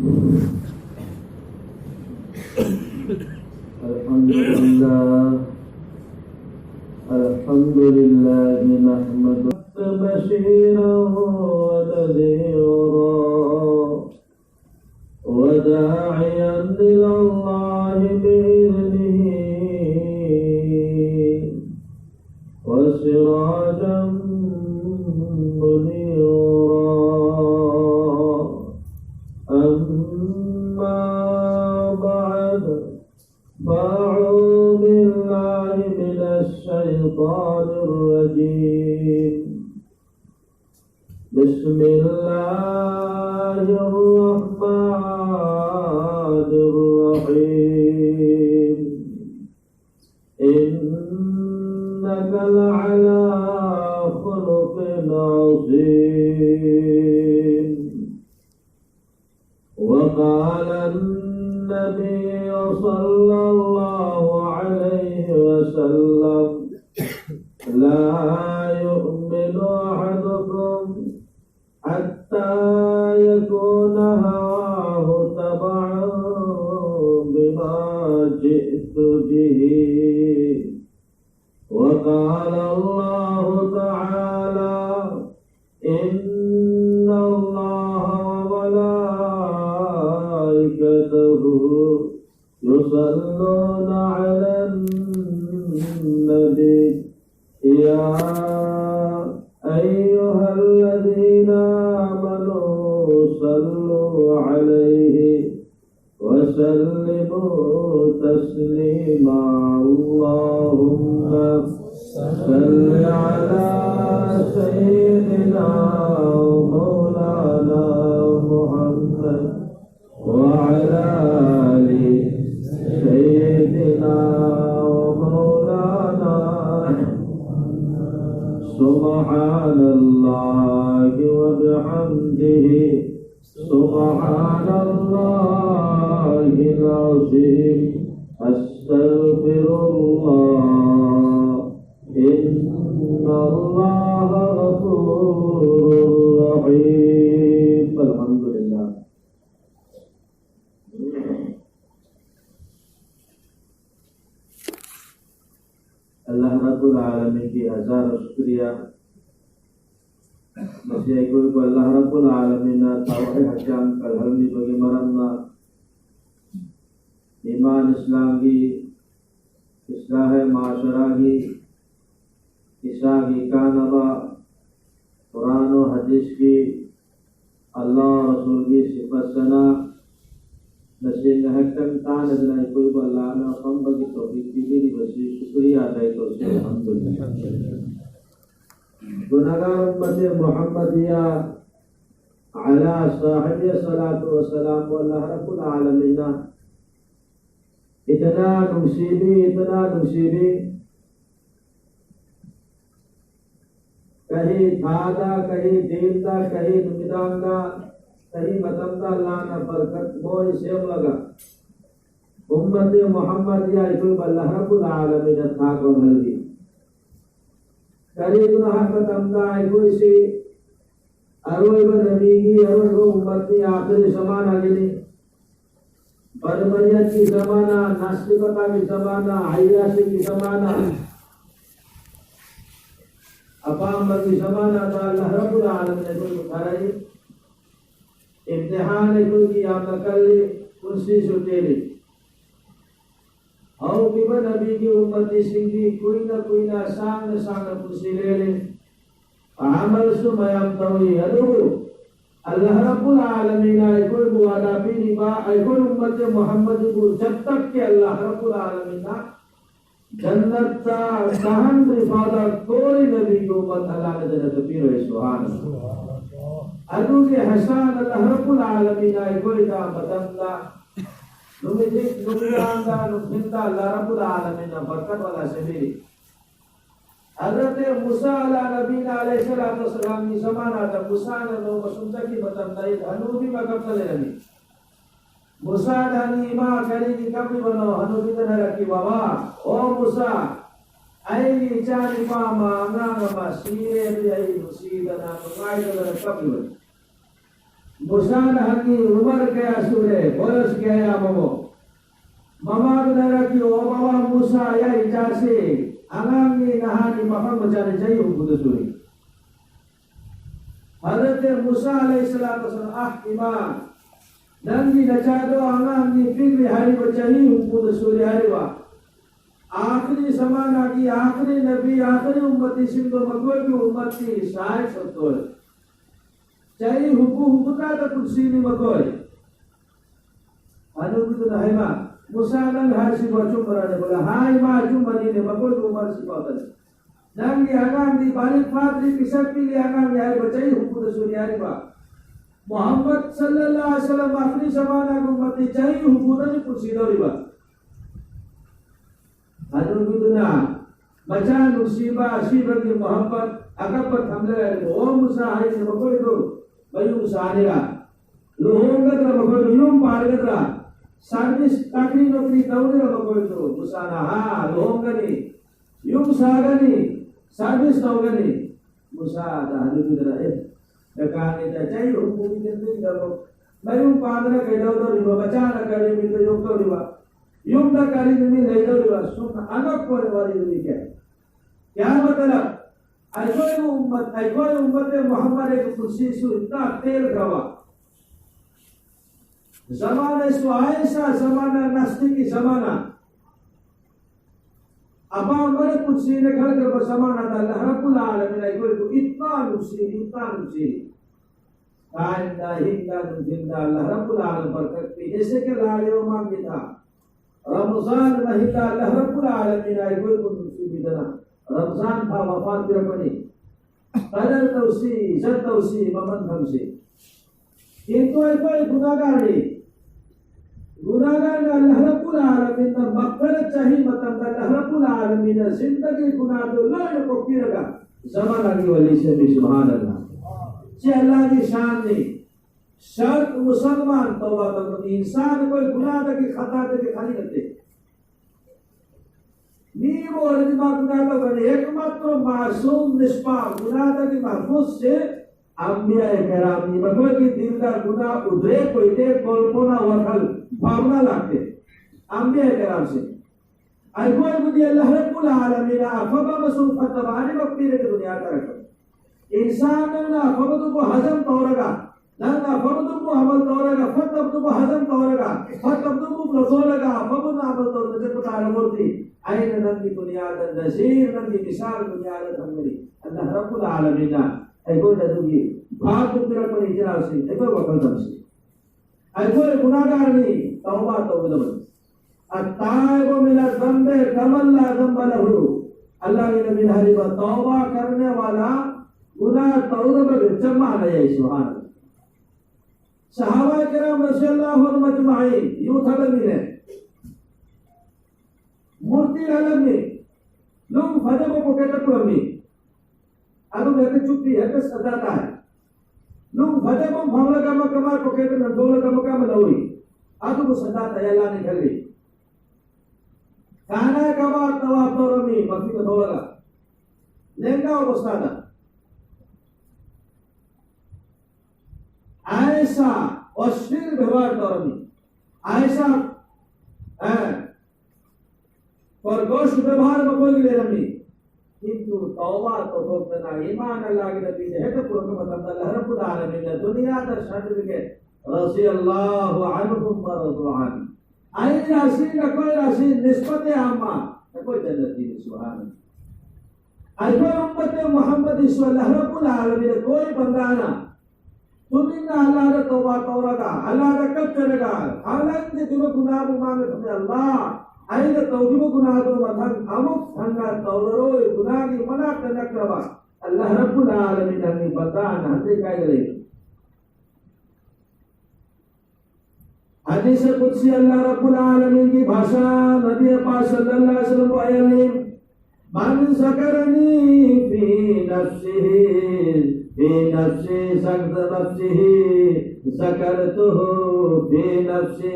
Alhamdulillah nahmaduhu bashiran wa nadhira wa da'iyan ila Allah bi'idhnihi wa sirajan munira. Amma ba'd, fa'udhu billahi minash shaitanir rajim. Bismillahirrahmanirrahim. Innaka la'ala khuluqin 'azim. Wa qala an-nabiy sallallahu alaihi wasallam, la yu'minu ahadukum hatta yakuna hawahu tab'an bima ji'tu bihi. Wa qala Allah ta'ala, inna Allah wa malaikatahu yusalluna 'alan nabi ya ayyuhalladzina amanu sallu 'alaihi wa sallimu taslima. Allahumma salli 'ala sayyidina maulana Muhammad wa 'ala ali sayyidina maulana. Subhanallahi wa bihamdihi, subhanallahil azim. Astaghfirullah, innallaha ghafurur rahim. Alhamdulillah. अल्लाह रब्बुल आलमीन की हज़ारों शुक्रिया। masih ikut Allah Rabbul Alamin tauhid hajam kalhalmi bagi maramna iman Islam की इस्लाह माशरा की ईसा की कानबा कुरान और हदीस की अल्लाह रसूल की सिफत सना नसीब नहकम तान अदना कोई अल्लाह ने हम बगी तौफीक दी मेरी वसी शुक्रिया अदा तो अल्हम्दुलिल्लाह। गुनाहगार उम्मत मुहम्मदिया अला साहिब सलातो व सलाम अल्लाह रब्बुल आलमीन इतना नसीबी कहीं थादा कहीं दीनदा कहीं नुमिदांदा कहीं मतंदा अल्लाह ना बरकत मोय सेव लगा उम्मत मुहम्मदिया इको अल्लाह रब्बुल आलमीन था को हल्दी कहीं गुनाह मतंदा इको इसी अरोय नबी की अरोय को उम्मत की आखिरी ज़माना गिनी बदमैयत की ज़माना नास्तिकता की ज़माना हयासी की ज़माना अपाम की ज़माना था अल्लाह रब्बुल आलमीन ने कोई उठाई इम्तिहान कोई की आप नकली कुर्सी सुटेली और बिबा नबी की उम्मत सिंगी कोई ना सांग कुर्सी ले ले अमल सुमयम तवी अदु अल्लाह रब्बुल आलमीन कोई मुआदा भी निभा कोई उम्मत मोहम्मद को जब तक के अल्लाह रब्बुल आलमीन जन्नत का सहन रिफादा कोई नबी को उम्मत अल्लाह ने जन्नत पीरो सुभान अल्लाह अदु के हसन अल्लाह रब्बुल आलमीन कोई का बदंदा नुमियांदा नुमिंदा अल्लाह रब्बुल आलमीन बरकत वाला सभी हज़रत मूसा अला नबीना अलैहिस्सलातु वस्सलाम की ज़माना था मूसा ने नो मसुंदा की बताई हनूबी मकब ले रही मूसा दानी मां करी की कभी बनो हनूबी ने रखी बाबा ओ मूसा आई चारी मामा अंगांगा मा सीरे भी आई मुसीदा ना नुमाई दर कभी Musa nahaki umar kaya sure boros kaya mamo mama nara ki obawa Musa ya ijase angang ni nahani mama macare jai hukudu suri Hazrat Musa alaihi salatu wasallam iman nangi nachado angang ni fikri hari bachahi hukudu suri hari wa आखिरी समाना की आखिरी नबी आखिरी उम्मती सिंधु मकोई की उम्मती शायद सत्तोय चाहे हुकुता तो कुर्सी नहीं मकोई अनुकुत नहीं माँ मुसानंग हासी बच्चों पर आने बोला हाय माँ चुम बनी ने मकोई को उम्र सिपाता है नंगी आगाम दी बालिक फादरी किसक भी ले आगाम यार बचाई हुकुत सुनियारी बा मोहम्मद सल्लल्लाहु अलैहि वसल्लम आखिरी समाना की उम्मती चाहे हुकुता नहीं कुर्सी दौरी बा Hadrubiduna macam musibah bagi Muhammad akabat hamle o Musa hai ne makoi do bayu Musa ne ra lohonga tra makoi yum pargatra service takri nokri taune ra makoi do Musa na ha lohonga ni yum sagani service taugani Musa da hadrubiduna dakane da chai hukumi ne do bayu padra kedo do riba bachana kare mi to yokto riba युग का कार्य में ले जाओ रिवाज सुन अनक कोई वाली नहीं क्या मतलब ऐकोई उम्मत मोहम्मद एक कुर्सी सु इतना तेल गवा ज़माने सु आयशा ज़माना नस्ती की ज़माना अब हमारे कुर्सी ने घर के ज़माना था अल्लाह रब्बुल आलमीन ऐकोई को इतना नुसी कायदा हिंदा जिंदा अल्लाह रब्बुल आलमीन बरकत की जैसे के लालियों मांगी था रमजान महीना अल्लाह रब्बुल आलमीन आई कोई मुसीबत ना रमजान था वफात बिरपनी कदर तौसी इज्जत तौसी ममन थमसी किंतु कोई गुनाहगार अल्लाह रब्बुल आलमीन ने मग़फ़िरत चाहिए मतलब अल्लाह रब्बुल आलमीन ने जिंदगी गुनाह तो लड़ को पीरगा ज़माना की वली से भी सुभान अल्लाह जे अल्लाह की शान नहीं शर्त मुसलमान तौबा तो इंसान कोई गुनाह की खता के खाली करते नीवो रिजमा गुनाह तो करे एकमात्र मासूम निष्पाप गुनाह की महफूज से अंबिया कराम नी मतलब कि दिल का गुनाह उधरे कोई दे कल्पना वखल भावना लागते अंबिया कराम से अल्लाह बुदी अल्लाह रब्बुल आलमीन अफबा मसूफ फतबानी मक्तीरे की दुनिया का रखो इंसान ने अफबा को हजम तौरगा नंगा फबदु को अमल तौरगा फतबदु को हजम तौरगा फतबदु को रसोलगा फबदु अमल तौरगा जब तारा मूर्ति आईने नंगी दुनिया द नजीर नंगी मिसाल दुनिया द थमरी अल्लाह रब्बुल आलमीन ऐको ददुगी भाग तुरा पर इजरा से ऐको वकल दमसी ऐको गुनाहगार नहीं तौबा तौबा अताइबु मिन ज़म्बे कमल्ला ज़म्ब लहु अल्लाह ने नबी हरीबा तौबा करने वाला गुनाह तौबा के जमा नहीं सुभान सहाबा किराम रज़ियल्लाहु अन्हुम अजमईन यूथ आलम में मूर्ति आलम में लोग फजब को कहते पुरमी आदम कहते चुप्पी है तो सदाता है लोग फजब भावला का मकमा को कहते न दोला का मकमा लौरी आदम को सदाता है अल्लाह ने कर ली खाना कबा तवा तोरमी मक्की को दोला लेंगा और बस्ताना ऐसा अश्लील व्यवहार करनी ऐसा परगोश व्यवहार में कोई ले रही किंतु तौबा तो होतना ईमान अल्लाह के नबी है तो पूरा मतलब अल्लाह रब्बुल आलमीन ने दुनिया का सर्टिफिकेट रज़ी अल्लाहु अन्हुम व रज़ू अन्हु आई राशि का कोई राशि निस्बत आमा कोई जन्नती सुभान अल्लाह कोई उम्मत मोहम्मद सल्लल्लाहु रब्बुल आलमीन कोई बंदा ना तुम्हें अल्लाह का तौबा तौरगा अल्लाह का कब करेगा हालांकि तुम गुनाह मांगे तुम्हें अल्लाह आई का तौबा गुनाह तो मथन अमुक संगा तौरो गुनाह की मना करना करवा अल्लाह रब्बुल आलमीन ने बता नहते क्या करे हदीस कुदसी अल्लाह रब्बुल आलमीन की भाषा नबी पाक सल्लल्लाहु अलैहि वसल्लम को आयत मन सकरनी फी नफ्सिही बेनफ्सी सख्त नफ्सी सकरतुहु बेनफ्सी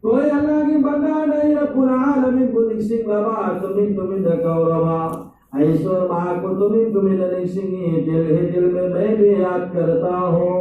कोई अल्लाह की बंदा नहीं रब्बुल आलमीन को निश्चित लबा तुम्हें दकौरवा ऐसो माँ को तुम्हें निश्चित दिल में मैं भी याद करता हूँ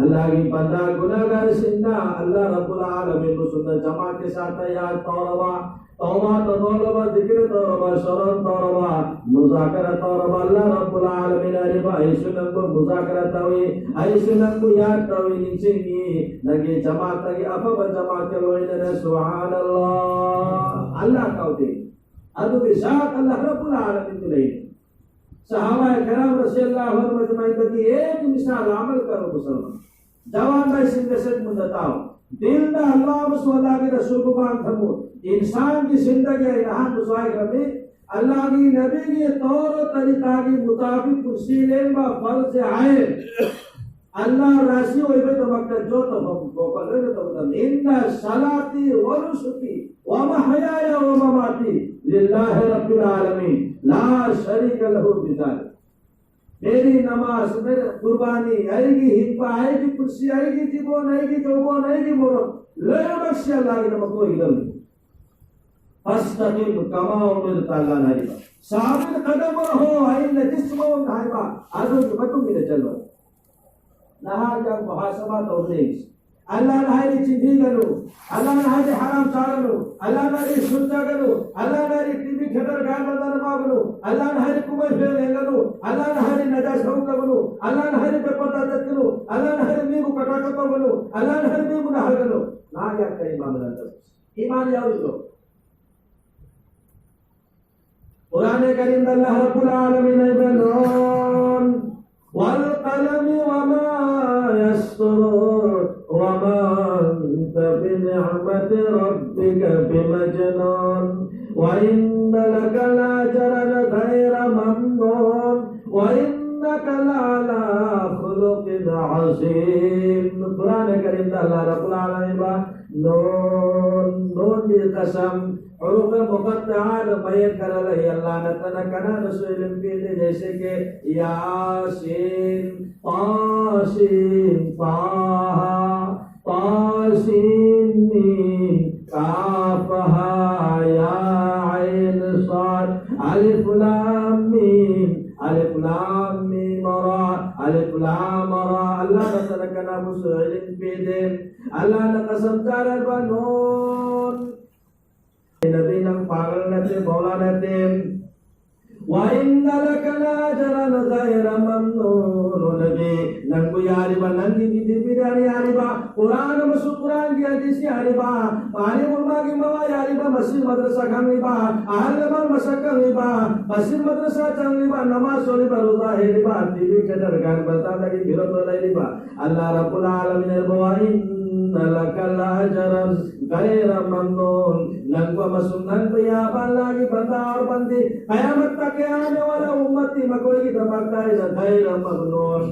अल्लाह की बंदा गुनाहगार सिंदा अल्लाह रब्बुल आलमीन को सुन्नत जमात के साथ याद तौबा तौबा तौबा जिक्र तौबा शरण तौबा मुज़ाकरा तौबा अल्लाह रब्बुल आलमीन अरिबा ऐसुनन को मुज़ाकरा तवी ऐसुनन को याद तवी निचिंगी नगे जमात तगी अफब जमात के लोइने सुभान अल्लाह अल्लाह काउते अदु बिशात अल्लाह रब्बुल आलमीन को ले सहाबा कराम रसूलुल्लाह मजमाइन की एक मिसाल अमल करो मुसलमान जवान भाई सिंध से मुंदताओ दिल दा अल्लाह सुबहान के रसूल को थमो इंसान की जिंदगी यहाँ गुजारे करने अल्लाह की नबी के तौर तरीका के मुताबिक कुर्सी ले बा फर्ज आए अल्लाह राशि होई बे तो मक्का जो तो हम को कर तो इंना सलाती व नुसुकी व महयाया व ममाती लिल्लाहि रब्बिल आलमीन ला शरीक लहू बिजालिक। मेरी नमाज मेरी कुर्बानी आएगी हिब्बा आएगी कुर्सी आएगी जीवन आएगी चौबन आएगी मोरो ले बख्शे अल्लाह की नमक को इधर फस्तकीम कमा उमिरत अल्लाह नहीं बा साबित कदम रहो आइन जिस्मो धाइबा आजो बतु मिले चलो नहा जब मुहासबा तौफीक अल्लाह नारी चिंधी करो अल्लाह नारी हराम चालनो अल्लाह नारी सुनता करो अल्लाह नारी टीवी थिएटर गान बजाना मागनो अल्लाह नारी कुमार फेर लेगनो अल्लाह नारी नजास हो करो अल्लाह नारी पे पता करो अल्लाह नारी में को कटा कटा बनो अल्लाह नारी में को नहा करो ना क्या करे मामला तो ईमान याद रखो कुरान करीम अल्लाह रब्बुल आलमीन बनून वल कलम वमा यस्तुरून वमा अंत बिनिअमति रब्बिक बिमजनून व इन्न लक लाजरन गैर ममनून व इन्नक लअला खुलुकिन अज़ीम। कुरान करीम अल्लाह रब्बुल आलमीन नून नून की कसम हुरूफ मुक़त्तआत बयान करल है अल्लाह ने तना कना रसूल के जैसे के यासीन तासीन ताहा तासीन मीम काफ हा या ऐन साद अलिफ लाम मीम रा अलिफ लाम रा अल्लाह ने तना कना रसूल पे दे अल्लाह ने कसम करल बनून नबी नंग पागल रहते मौला रहते वाइंदलक लाजरन गैर ममनून नबी नंगु यारिबा नंगी बिदी बिदारी यारिबा कुरान मसु कुरान की हदीस यारिबा पानी मुर्मा की मवा यारिबा मस्जिद मदरसा खानिबा अहल मन मशक्कत निबा मस्जिद मदरसा चलनिबा नमाज सोलिबा रोजा हेरिबा टीवी के दरगाह बता लगी बिरत लइबा अल्लाह रब्बुल आलमीन बवाइन लकल अजरन गैर ममनून नंगवा मसुनन पिया बाला की बंदा और बंदी कयामत तक आने वाला उम्मती मकोई की धमकता है गैर ममनून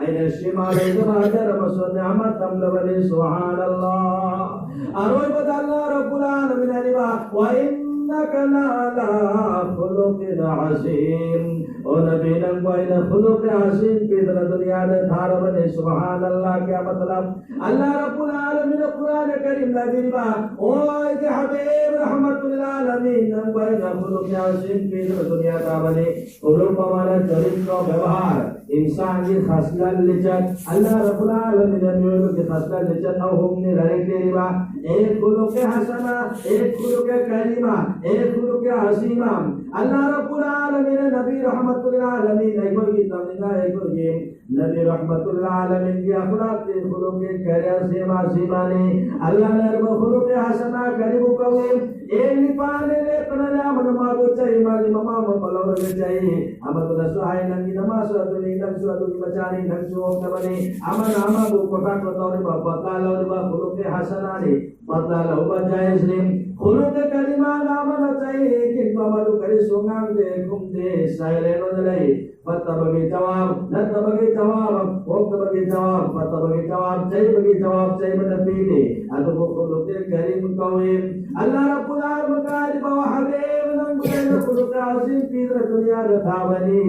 ऐने शिमाल अजर मसुन निअमत तमलवली सुभान अल्लाह अरोय बद अल्लाह रब्बुल आलमीन अलिबा व इन्नक लअला खुलुकिन अज़ीम ओ नबी नंगवा इन खुलुक अज़ीम की तरह दुनिया में धार बने सुभान अल्लाह। क्या मतलब अल्लाह रब्बुल आलमीन कुरान करीम नबीबा ओ के हबीब रहमतुल आलमीन नंगवा इन खुलुक अज़ीम की तरह दुनिया का बने खुलुक हमारा चरित्र व्यवहार इंसान की खासियत लिचत अल्लाह रब्बुल आलमीन नबी की खासियत लिचत और हमने रहे तेरीबा एक खुलुक हसना एक खुलुक करीमा एक खुलुक अज़ीमा अल्लाह रब्बुल आलमीन नबी रहमतुल आलमीन एको की तमन्ना एको ये नबी रहमतुल आलमीन की अखलाक के खुलुक के करे सेवा सीमाने अल्लाह ने वो खुलुक हसना करीब कवे ए निपाने ले कनला मन मागो चाहिए माली ममा मलवर ले चाहिए हम तो दसहाय नंगी नमाज तो नहीं नंग सुअदु की बचानी नंग सुओ तबने अमन आमा को कोटा को तौरे बता लो बा खुलुक हसना ने बता लो बजाय इसलिए खुलुक करीमा नामन चाहिए कि बाबू करे सोंगांग दे घूम दे साइले नो दलाई फतबगे जवाब नतबगे जवाब वक्तबगे jawab, mata bagi jawab, saya menepili. Atau khuluqil karim qawim. Allah Rabbul Alamin di bawah Habib dan khuluq azim fitra dunia dan thabani.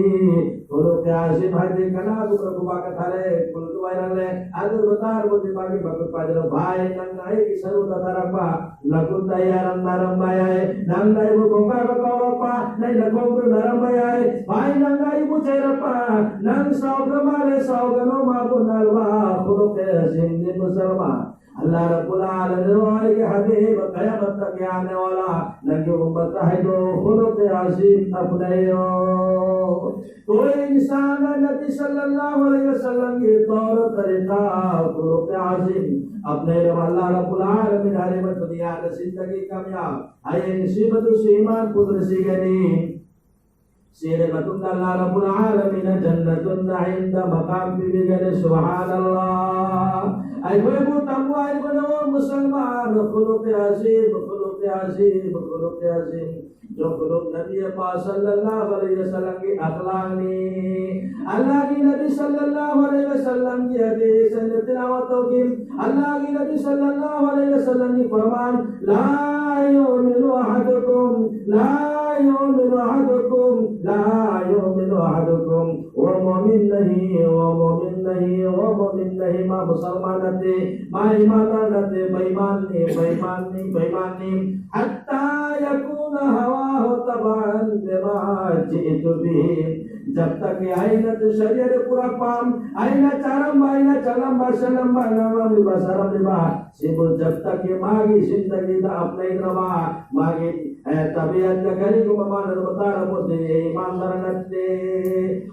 Khuluq azim hadi kana berkubakat hale, khuluq wairale. Aduh betar budi bagi bakut pajar bhai nang naik isaru tatarapa. Lakun tayaran narambayai, nang naik bukongka bakawapa, nang nakongkru narambayai. Bhai nang naik bucairapa, nang saugamale saugano mabunalwa. Khuluq azim ni musalman. अल्लाह रब्बुल आलमीन के हबीब क़यामत तक आने वाला नबी उम्मत है जो खुलुक़ अज़ीम अपनायो कोई इंसान नबी सल्लल्लाहु अलैहि वसल्लम के तौर तरीका खुलुक़ अज़ीम अपने अल्लाह रब्बुल आलमीन हर दुनिया की जिंदगी कामयाब है नसीबत से ईमान कुदरती Ghani Siratun Allah Rabbul Alamin jannatun inda maqam bibigani subhanallah. Ay ibu tamu ay bano Musliman khuluq azim जो खुलुक नबी पाक सल्लल्लाहु अलैहि वसल्लम की अखलाक में अल्लाह की नबी सल्लल्लाहु अलैहि वसल्लम की हदीस तिलावत की अल्लाह की नबी सल्लल्लाहु अलैहि वसल्लम की फरमान ला युमिनु अहदुकुम वो मोमिन नहीं मा मुसलमान थे मा ईमानदार थे बेईमान नहीं हत्ता यकून हवा तबान बिमा जितु बिही जब तक आईना तो शरीर पूरा पाम आईना चारम आईना चलम बसलम बनम बसरम लिबा सिबुल जब तक ये मागी जिंदगी दा अपने नवा मागी तबीयत का करी को मान बता रहा मुझे ईमानदार नते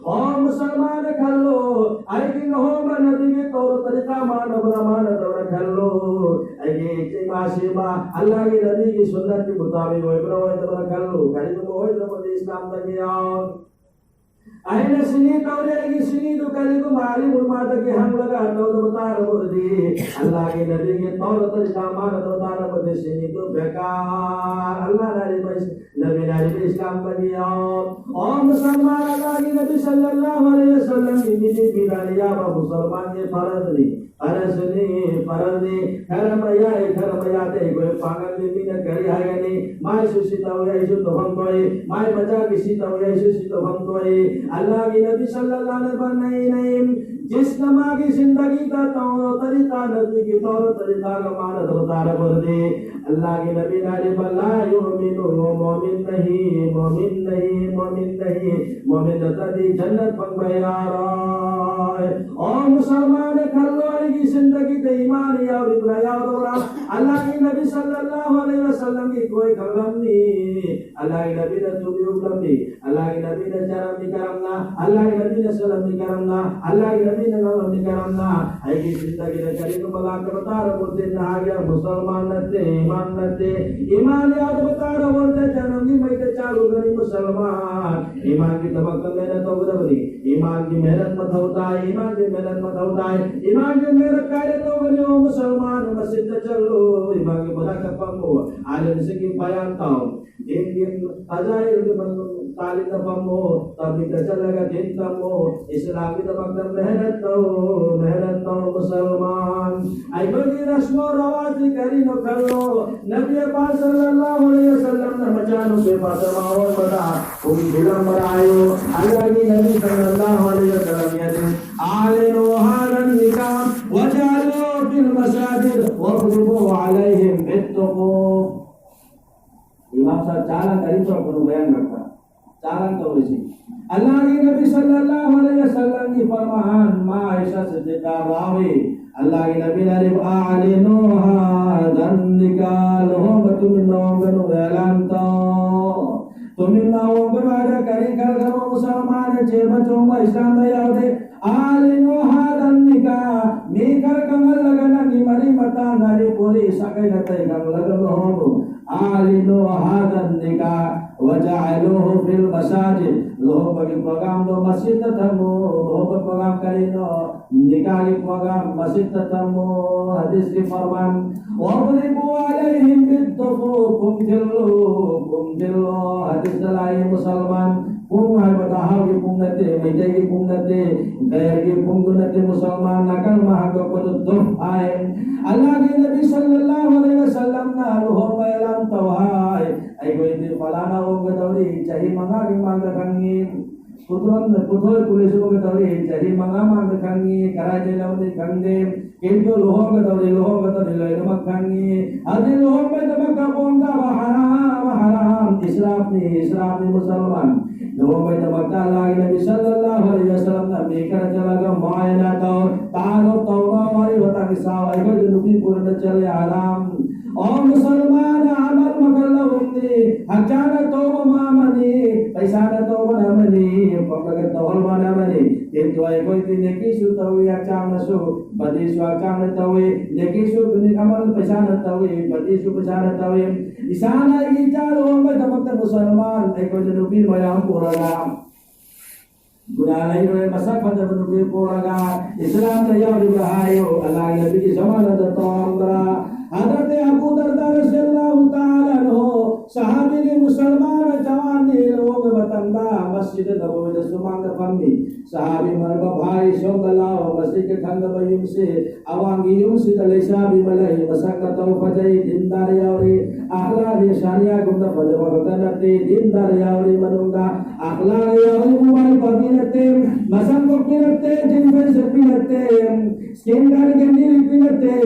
ओ मुसलमान खल्लो आई कि हो नबी के तौर तरीका मान दौड़ खल्लो आई कि मासीबा अल्लाह के नबी की सुन्नत के मुताबिक हो इब्रो दौड़ खल्लो करी को हो तो इस्लाम तक आओ आईना सुनी तौरेगी सुनी तो करी को मालिक उम्मत के हम लगा तो बता रहा मुझे अल्लाह के नबी के तौर तरीका मान बता रहा मुझे सुनी तो बेकार अल्लाह नबी नारी इस्लाम तक आओ और मुसलमान अल्लाह के नबी सल्लल्लाहु अलैहि वसल्लम की बीवी बिलालिया व मुसलमान के फर्ज दी फर्ज दी खरमया ते कोई पागल बीवी ने करी है नहीं माय सुसीता हो ऐसो तो हम कोई माय बचा किसी तो ऐसो तो हम कोई अल्लाह के नबी सल्लल्लाहु अलैहि वसल्लम नहीं जिस नमा की जिंदगी का तरीका नबी की तौर तरीका का मानद बता रहा दे अल्लाह के नबी नारी बल्ला युमिनु मोमिन नहीं मोमिन नदी जन्नत बन गया और मुसलमान खल्लो की जिंदगी ते ईमान या बिलाया दौरा अल्लाह के नबी सल्लल्लाहु अलैहि वसल्लम की कोई कलम नहीं अल्लाह के नबी ने तुबी उलम नहीं अल्लाह के नबी ने शरम नहीं करना अल्लाह के नबी ने सलाम नहीं करना अल्लाह के नबी ने गलत नहीं करना है की जिंदगी ने करी को बला के बता रहा बोलते ना गया मुसलमान नते ईमान याद बता रहा बोलते जन्म की मैं के चालू करी मुसलमान ईमान की तवक्कुल मेहनत हो गई ईमान की मेहनत मत होता है ईमान की मेहनत करे तो बने हो मुसलमान मस्जिद चलो ईमान की बड़ा का पम्मो आलिम से की बयान ताओ दिन अजाइल के बंदो ताली का पम्मो तभी तो चलेगा दिन तम्मो इस्लाम की तवक्कुल मेहनत तो मुसलमान आई बगी रस्म और रवाज करी न करो नबी पाक सल्लल्लाहु अलैहि वसल्लम ने मचानो के पास और बता कोई दिलम आयो अल्लाह की नबी सल्लल्लाहु अलैहि वसल्लम ने आलिनो हारन निकाम वजालो फिल मसाजिद वक़्तबु अलैहिम बित्तुकू इमाम साहब चालन करीब से अपनो बयान करता चालन तो वैसे अल्लाह के नबी सल्लल्लाहु अलैहि वसल्लम की फरमान मां आयशा सिद्दीका रावी अल्लाह के नबी ने आलिनो हारन निकाल हो तुम लोगों को ऐलान तो तुम लोगों को आजा करी कर करो मुसलमान जे बच्चों को इस्लाम ले आओ दे आलिनो हारन निकाल मेकर कमल लगना नि मरी मता नारी पूरी सके नते कम लगलो हो आलिनो हारन निकाल वजालुहु फिल मसाजिद लोह बगी प्रोग्राम दो मस्जिद तमो लोह प्रोग्राम करिनो निकाह की प्रोग्राम मस्जिद तमो हदीस की फरमान वबरिबु अलैहिम बिद्दुफु कुम दिलो हदीस दलाई मुसलमान Pung hai badahaw ki pung nate, Maitay ki pung nate, Gaya ki pung nate Musalman nakal mahagwa patutong hai. Allah ki Nabi sallallahu alaihi wasallam na luhong mayalang tawhay. Ay ko hindi pala na kong katawri, Chahi mga limang kakangin. Putol pulis ko katawri, Chahi mga magkakangi, Karajay lang ni kangdim. Kinto luhong katawri loy naman kangi. Adi luhong may tamagkapong maharam. Israf ni Musalman. Luhong may tamagkalagi Nabi sallallahu alaihi wasallam na may karajalagang maya na tao. Taano tao na mari watang isaw. Ay ko dinubi pura na chali alam. O Musalman amal magalawang ni. Hagkana tao mamamani. Paisana tao manamani. Pagkagat tao manamani. Kinto ay ko itinekisu tao yakang nasu. Badisu akang na tao. Nekisu binig amal paisana tao. Badisu paisana tao. Isana ikijalo may tamagta Musalman. Ay ko dinubi mayang pura Gunalay ko ay masak pada menubi puraga Islam tayaw di bahayo alay nabi ki zamana da tawamra Hadrat Abu Darda radhiyallahu ta'ala anhu sahabi ni Musalman jawan ni log batanda Masjid Nabawi da sumang da pammi sahabi marga bhai shongalaw masjid ke thang da bayum se awangi yum se da lesabi malai masak ka taw fajai dindar yauri akhla ni sharia gunda fajwa ka nate dindar yauri manunga akhla yauri mubai pabinate masang ko pinate jinben se pinate skingar genji pinate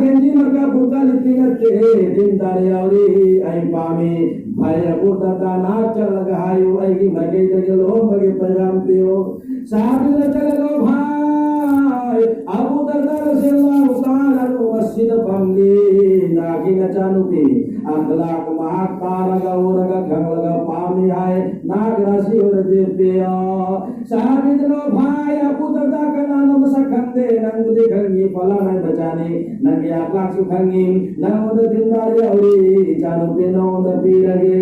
genji marga burka pinate dindar yauri ai pami bhai Abu Darda nacha lagahayo ai ki mage jagalo mage pajam piyo sahabi na chalago bhai Abu Darda radhiyallahu ta'ala masjid pamli nagi na chanupi akhlaq mahakaraga uraga ganglaga pami hai nagrasi urje piyo sahabi no bhai Abu Darda ka naam sakhande nangu dekhangi pala nai bachane nangi akhlaq sukhangi nangu dindari auri chanupi no da pirage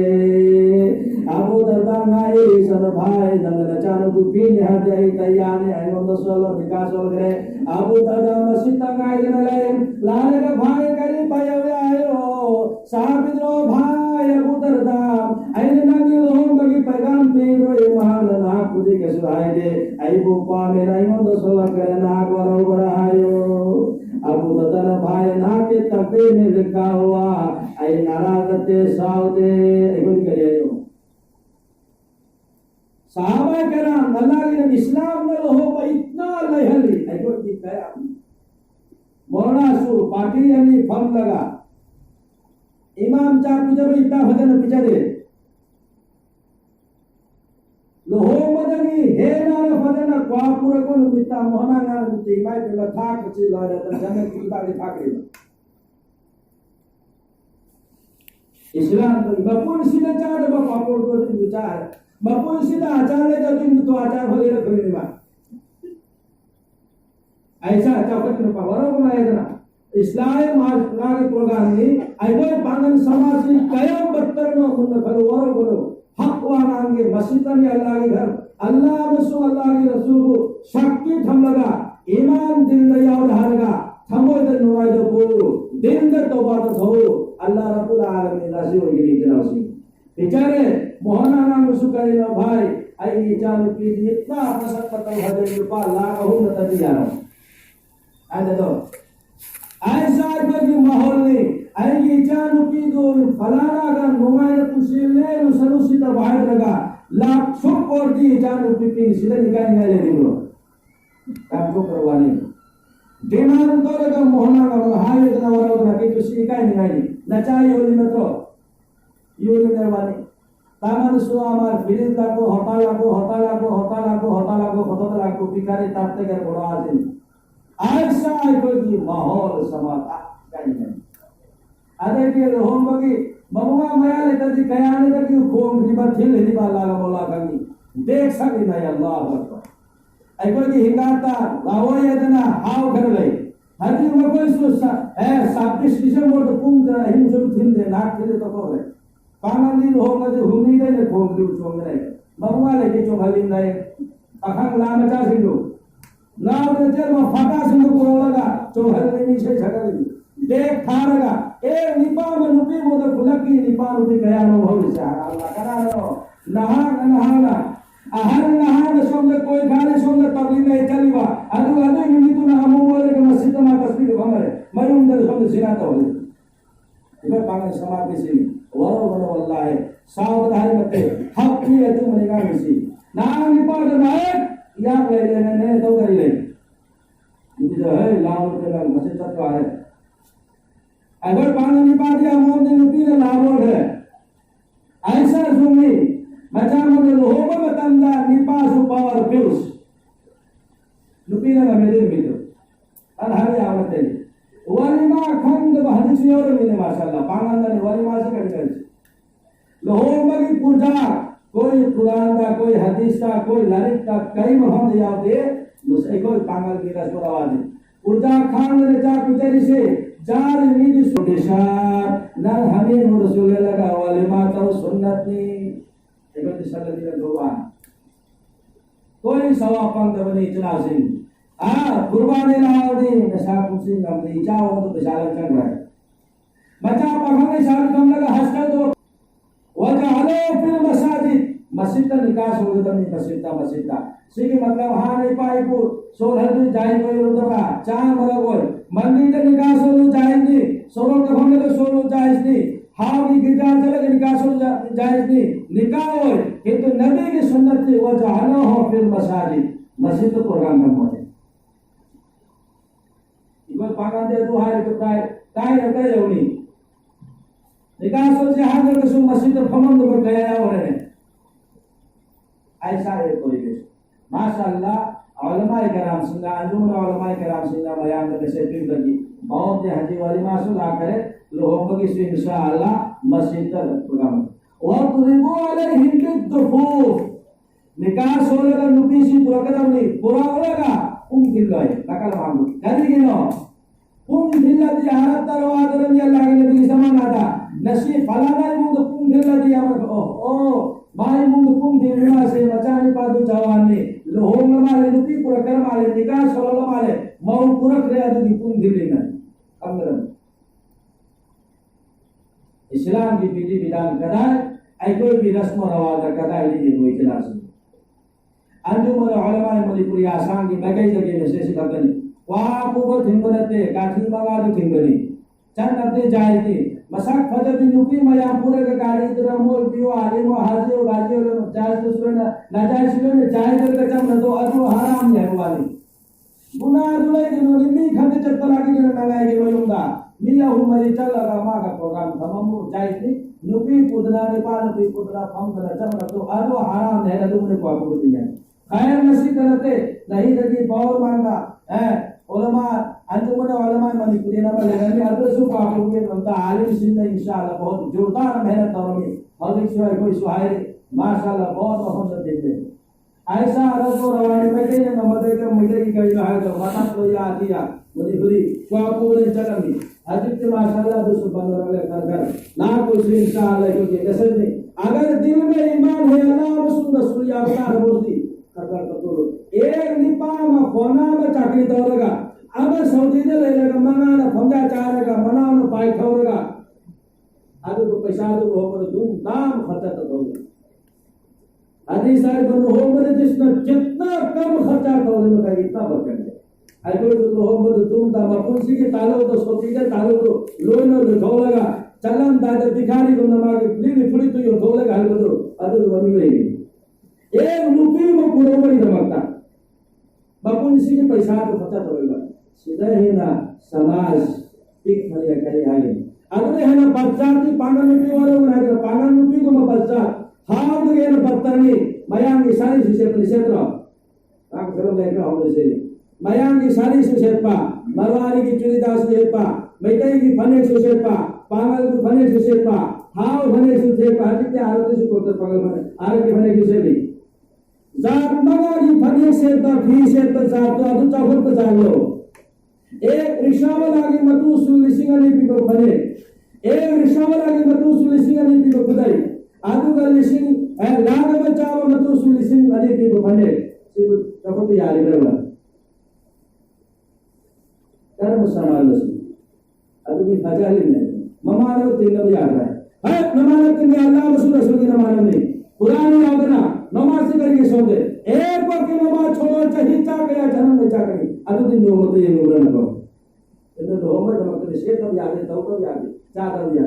Abu Darda ngai san bhai nangana chanupi pin hadai tayane ayo do solo dikasol gre Abu Darda masjid ngai ganalai lale ka bhai kari payo ayo sahabi no bhai Abu Darda aine nangi lohong bagi pagam piro e mahana na kudi ke suhai de ai bupa mera ayo do solo gre na waro barayo Abu Darda bhai na ke takde mein likha hua ai naragate saude ego kariyo साहबा कराम अल्लाह के इस्लाम में हो पर इतना लहली ऐको दिखाया मौलाना सु पार्टी यानी फम लगा इमाम चार पूजा में इतना भजन पीछे दे लोहो मदनी हे नार भजन क्वापुर को मिता मोहना ना मिते माय पे था कुछ लहर तो जन की बात था के इस्लाम तो बपुन सीधा चार बापुर को विचार Bapun sida acara jadi untuk acara boleh kerja ni mah. Aisyah acara kerja apa? Baru kemana itu? Islam lagi program ni. Aisyah pandan समाज ni kaya better no mula kalau baru baru. Hak orang ke masjid ni Allah ke घर. Allah Rasul Allah ke Rasul sakit tham laga. Iman din daya udharga. Thamo idan nuai do puru. Din da toba do tho. Allah Rabbul Alamin razi ho giri janaasi. बेचारे मोहना नाम सुकरे न भाई आई जान की इतना पसंद करता है रुपया लाख हो न तभी जा रहा आज तो ऐसा कोई माहौल नहीं आई जान की दो फलाना का मोबाइल पुसीले न सरुसी तो बाहर लगा लाख सुख और दी जान की पी सीधे निकाल ले दिलो काम को करवाने दिमाग तो लगा मोहना का हाय इतना वाला कि तुसी का नहीं नचाई होली न तो Yuli nerwani, taman suamar bilis lagu, hotel lagu, pikari tate कर बड़ा आदमी, ऐसा कोई माहौल समाता कहीं नहीं, अरे के लोगों बगी, बबुआ माया लेकर दी कयाने तक यू खोम रिबर थिल रिबर लागा बोला कहीं, देख सकते नहीं अल्लाह अकबर, ऐको की हिंगाता, लाओ ये तना हाव कर ले, हजी वो कोई सोचा, साबिश किसे मोड़ तो पुंग ता हिंजो थिल दे नाक थिल तो को है Pangan di lohong itu huni deh le khom di uchong deh. Bawa lagi chong halim deh. Akang lama cah sindu. Lama deh mah fata sindu kurang laga. Chong halim ini saya cakap ini. Dek tharaga. Nipa menupi muda kulaki nipa nupi kaya no bhavi sah. Allah karena no. nahana ahal nahana somda koi khale somda tabligh nahi chaliba adu minitu na amore ke masjid ma tasbih bhamare mayum dar somda sinata hole iba pangan samadhi sini waro wallahi saudhari mate hak ni atu maniga misi na nipa de naik ya le ne to kari le ini jo hai lao ke la masjid tatwa hai agar pangan nipa dia mo de nupi na lao hai ऐसा सुनी macam mana hoba matanda nipa su power pills lupina na medin bido an hari awate walima khand bahadi siyor mine mashallah pangan ne walima se kar lohoba ki puja koi quran da koi hadis da koi larik da kai maham yaate mus ekoi pangal ki rasawadi puja khan ne ja kuteri se जार मीद सुदेशा न हमें रसूल लगा वलिमा तो सुन्नत ni ekot salah dia doa koi sawapang dawani jelasin qurbani laudi nasa kusin ngam ni jauh untuk berjalan kan rai baca pakai sar kam laga haska to waja'ala fil masajid masjid ka nikas ho jata ni masjid sigi matlab ha nahi pai ko solar tu jai koi roda cha mara koi मंदिर का निकास हो जाएगी सोरो के होने का सोरो जाएगी हाव की गिरजा चले के निकास हो जाएगी निकाह हो किंतु नबी की सुन्नत थी वो जहाना हो फिर मसाजिद मस्जिद तो प्रोग्राम का मोटे इधर पागल दे तो हाय तो काय रहता है उनी निकास हो जहां के सो मस्जिद तो फमन तो गया है और ऐसा है परिवेश माशाअल्लाह ulama kiram singa anjum ulama kiram singa bayan ke setting tadi bahwa dia haji wali masuk akare lohong bagi insyaallah masjid program wa tudibu alaihim bidufuf nikah sole ka nupi si pura kadam ni pura olega dilloy takal mamu kali gino dillati harat tarwa dalam ya Allah ke nabi zaman ada nasi falana mung dillati amar oh mai mung dillima se bachani padu jawan ni lohong lamale nupi pura karmale nikah solo lamale mau pura kre adu di pung dillina amran Islam की विधि विधान कदा आई कोई भी रस्म रवाज कदा ini वो इजलास अंजुमन उलमा मणिपुरी आसाम की बगै जगह में से सिखाते वहां को थिंगनते काठी मगा दो थिंगनी चन्नते जायती मसाक फजती नुपी मया पूरे के गाड़ी इधर मोल पियो आलिम हाजी गाजी जाय दूसरे ना जाय सिले जाय कर चम तो अदु हराम है वाली गुना दुले के नो निमी खंडे चत्ता लागी के नगाय के वयुंगा मिया हुमरी चल लगा मा का प्रोग्राम तमाम जायती नुपी पुदना नेपाल नुपी पुदना फम कर चम तो अदु हराम है अदु ने को को दिया खैर नसीब करते नहीं लगी बहुत मांगा है उलमा अंजुमन उलमा मणिपुरी ना लगन में अदु सु पापो के बनता आलिम सिंह इंशाअल्लाह बहुत जोरदार मेहनत करोगे हजरत शिवाय कोई सुहाय माशाअल्लाह बहुत मोहब्बत देते ऐसा रसो रवानी में के नमदे के मिले की गई है तो मता तो या दिया मणिपुरी पापो ने चलमी हजरत माशाअल्लाह दुसु बंदर ले कर ना कोई इंशाअल्लाह को के कसर नहीं अगर दिल में ईमान है अल्लाह रसूल या अवतार मूर्ति कर तो एक निपा में कोना में चाकरी दौड़ेगा अब सऊदी ने ले लेगा मना फंगा चारेगा मना न पाई खौरेगा आदि को पैसा दो हो पर धूमधाम खर्चा तो होगा आदि सारे बनो हो पर जितना कम खर्चा होने में का इतना बरकत है आई को तो हो पर धूमधाम अपन सी के तालो तो सोती के तालो तो लोई न ढोलेगा चलन दादा भिखारी को नमा के नी थोड़ी तो यो ढोलेगा हल तो आदि बनी गई एक रुपये में पूरा बड़ी धमकता बापू इसी के पैसा तो खर्चा होगा सीधा ही ना समाज एक खड़े करे आए अगले है ना बच्चा की पागल नुपी वाले बना के पागल नुपी को मैं बच्चा हां तो ये ना बत्तरनी मयांग की सारी क्षेत्र आंख करो लेकर हम से मयांग की सारी क्षेत्र मरवारी की चुरीदास क्षेत्र मैतई की फने क्षेत्र पागल की फने क्षेत्र हां फने क्षेत्र हटिते आरोग्य से कोतर पागल फने आरोग्य फने क्षेत्र जात मगा की फने क्षेत्र भी क्षेत्र जात तो अदु चाफर तो जान लो एक रिक्शा वाला की मतु सुलिसिंगनी पीको फने एक रिक्शा वाला की मतु सुलिसिंगनी पीको खुदाई आदु का लिसिंग लाग बचाव मतु सुलिसिंगनी पीको फने सिबु कपति याली बरवा कर्म समालसी अदु की फजाली ने ममानो तीन भी आ रहा है नमानत के अल्लाह रसूल की नमानत नहीं पुरानी यादना नमाज से करके सो गए एक वक्त नमाज छोड़ो चाहिए चा गया जन्म में चा करी अदु दिन दो मत ये मुरन को itu dua umur sama kerja saya tahu ya tahu tahu ya चा tahu ya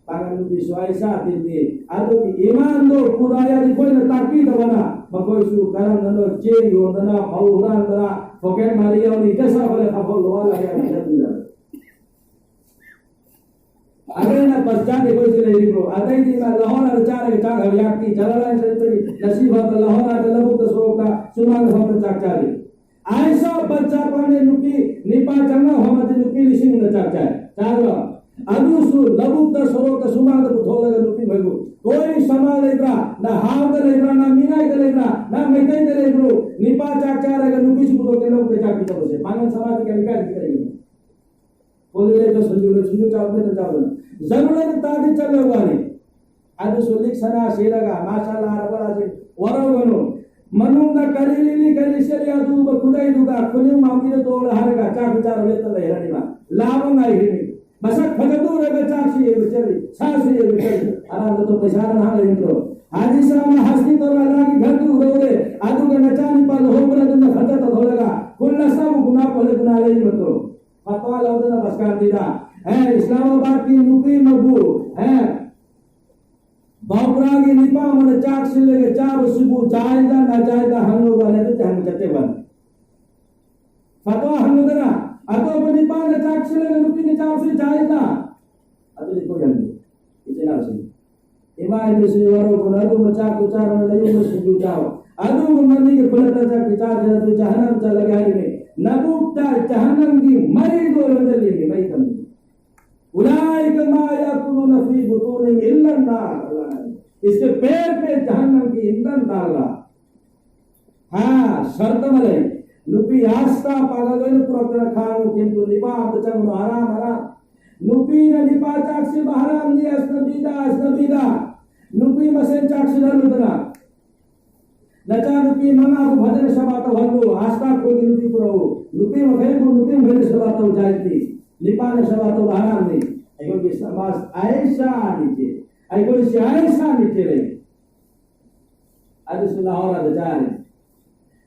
pangan visualisa tinti adu iman do kuraya di koi na taki do bana makoi su karam nando je yo dana pauran dana poket mari yo ni jasa bole khapol lo la ya ni अगर ना पश्चात कोई से नहीं bro आते ही ना लाहौर और चार के चार व्यक्ति चला से तेरी नसीब है लाहौर और लबुक सोक का सुनांग हो तो चार चार ऐसा बच्चा पाने नुपी निपा चंगा हो मत नुपी लिसिंग न चार चार चार अदु सु लबुक सोक का सुनांग तो थोड़ा नुपी भगो कोई समा लेब्रा ना हाव दे लेब्रा ना मीना दे लेब्रा ना मेते दे लेब्रो निपा चार चार अगर नुपी सु तो के लोग के चार की तो से पागल समाज के निकाल करेंगे बोले तो सुनियो चावल तो चावल जरूरत तादी चले वाली आज सुलिक सना शेरगा माशाल्लाह रबरा से वरवनो मनुंगा करीली करीशरी आदू बकुदाई दुगा कुनी मामी तो हरगा चाक चार लेत ले हरनिमा लावंगा हिनी मसक फजदू रगा चासी ये बेचारी सासी ये बेचारी आराम तो पैसा ना लेंद्रो हाजी साहब हस्ती तो अल्लाह की घर की उड़ोले आदू के नचानी पर हो बड़ा दिन खर्चा तो होलेगा कुल सब गुनाह पहले गुनाह ले मत फतवा लौदना बसकार दीदा है इस्लामाबाद की मुफी मकबूल है बाबरा की निपा मन चाक से लेके चार सुबह जायदा ना जायदा हम लोग वाले तो हम चते बन फतवा हम लोग ना अतो निपा ने चाक से लेके मुफी ने चाक से जायदा अतो देखो जल्दी इतना से इमाम में से वारों को ना तो चाक उचार में ले में सुबह जाओ अतो मंदी के खुलता चाक चार जन तो जहन्नम चल लगा है नबूता जहन्नम की मई दो रजली में मई कम उलाइक मा याकुलून फी बुतूनिहिम इल्ला नार इसके पेट पे जहन्नम की ईंधन डाला हाँ शर्त मले नुपी आस्था पागल पुरक्तर खानु किंतु निपा बचंग हराम हराम नुपी न निपा चाक्षी हराम दी अस्नबीदा नुपी मसेन चाक्षी धर्मदना नचा नुपी मंगा को भजन सभा तो हल्लो आस्था को नुपी पुरो नुपी मखे को नुपी भजन सभा तो जायती निपाने सभा तो हराम नहीं एगो के समाज ऐसा नीचे एगो से ऐसा नीचे रे आज सुलाहौर अजारे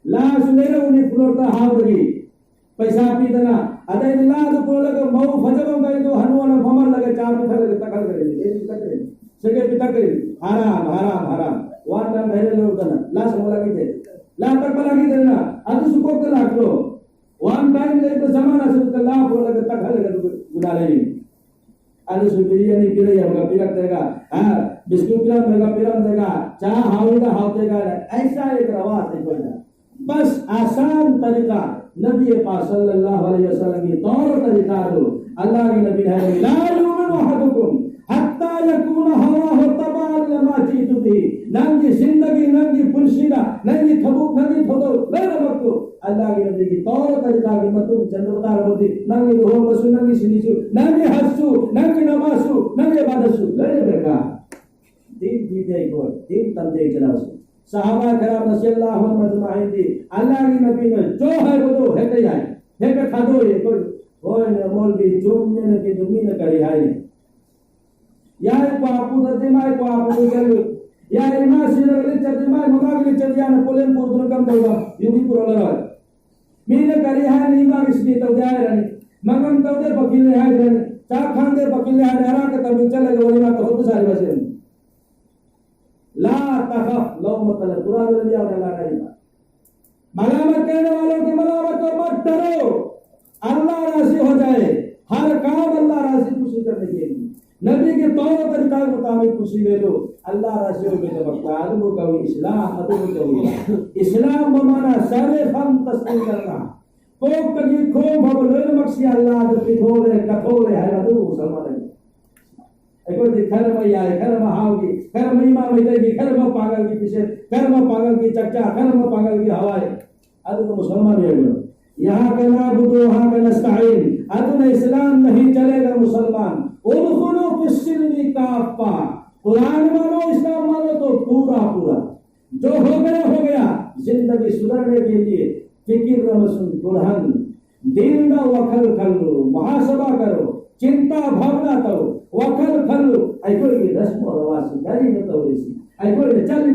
ला सुनेरे उन्हें फ्लोरता हावगी पैसा पी देना अदे ला तो बोले के मऊ भजबम गई तो हनुमान भमर लगे चार में लगे तकल करे ये तक करे सगे पिता करे हराम हराम हराम वन टाइम धैर्य लोग देना ला समला की दे ला तक लगी देना अदु सुको के लागलो वन टाइम ले तो जमाना से तो ला बोले के तकल लगे गुना ले अदु सुबिरिया नहीं पिरे होगा पिरक देगा हां बिस्कुट पिला मेगा पिरम देगा चाह हाउगा हाउ देगा ऐसा एक रवाज है कोई बस आसान तरीका नबी पाक सल्लल्लाहु अलैहि वसल्लम की तौर तरीका दो अल्लाह के नबी है ला युमिनु अहदुकुम हत्ता यकून हवाहु तबाअन लमा जीतु भी नंगी जिंदगी नंगी पुलसिदा नंगी थबुक नंगी थोदो लेना मत अल्लाह के नबी की तौर तरीका की मत चंद्रता रबती नंगी हो बसु नंगी सिनिसु नंगी हसु नंगी नमासु नंगी इबादतसु लेने बेका दिन जीते को दिन तंदे चलासु सहाबा कराम रसूलुल्लाह मजमाइन थी अल्लाह की नबी में जो है वो तो है कहीं है के खादो ये कोई होय मौलवी जुम्मे ने के जुम्मे ने करी है या को आपू दते माय को आपू कर या इमा सिरगले चते माय मगागले चतिया ने पोलेन पुर कम देगा युवी पुरला मीने करी है नी माग इसकी तो जाय रनी मगम तो दे बकीले है रनी चा खान दे बकीले है हरा के तब चले गोली में तो सारी बसे ला तखफ लौमत पूरा दुनिया में ला नहीं मलामत करने वालों की मलामत को मत डरो अल्लाह राजी हो जाए हर काम अल्लाह राजी खुशी करने के लिए नबी के तौर तरीका के मुताबिक खुशी ले लो अल्लाह राजी हो गए तो आदम को इस्लाम अदब को इस्लाम बमाना सारे फम तस्लीम करना कोक तकी खो भव लोन मक्सी अल्लाह के पिथोले कठोले है अदब मुसलमान एको दिखर में यार घर में हाओगी घर में इमाम मिलेगी घर में पागल की पीछे घर में पागल की चक्का घर में पागल की हवाएं अदु तो मुसलमान है यहाँ का नाबुदु वहाँ का नस्ताइन अदु ने इस्लाम नहीं चलेगा मुसलमान उदखुलू फिस्सिल्मी काफा कुरान मानो इस्लाम मानो तो पूरा पूरा जो हो गया जिंदगी सुधरने के लिए फिक्र रमसुन कुरान दिन का वखल करो मुहासबा करो चिंता भावना करो वखल खल्लु आई कोई रस्म और वासी गाड़ी न तो ऐसी आई कोई चल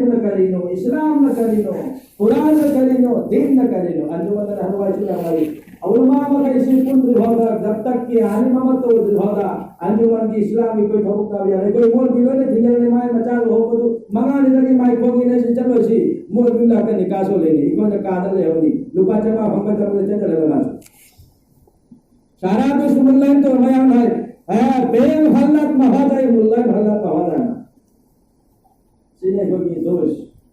kalino, Quran kalino, din na kalino. Anjuman na hanwai sila hamaरी उलमा का इसी पुण्य होगा जब तक कि आने मत तो होगा अंजुमन की इस्लामी कोई ठोक का भी है कोई मोल बिलो ने जिंदगी में माय मचा लो हो तो मंगा ने लगी माय खोगी ने चलो सी मोल बिलो का निकासो लेनी इको ने कादर ले होनी लुका चका हम का चले चले लगा सारा तो सुमल्लाइन तो बयान है बेल हल्लत महादाई मुल्ला हल्लत महादा सीने को की दोष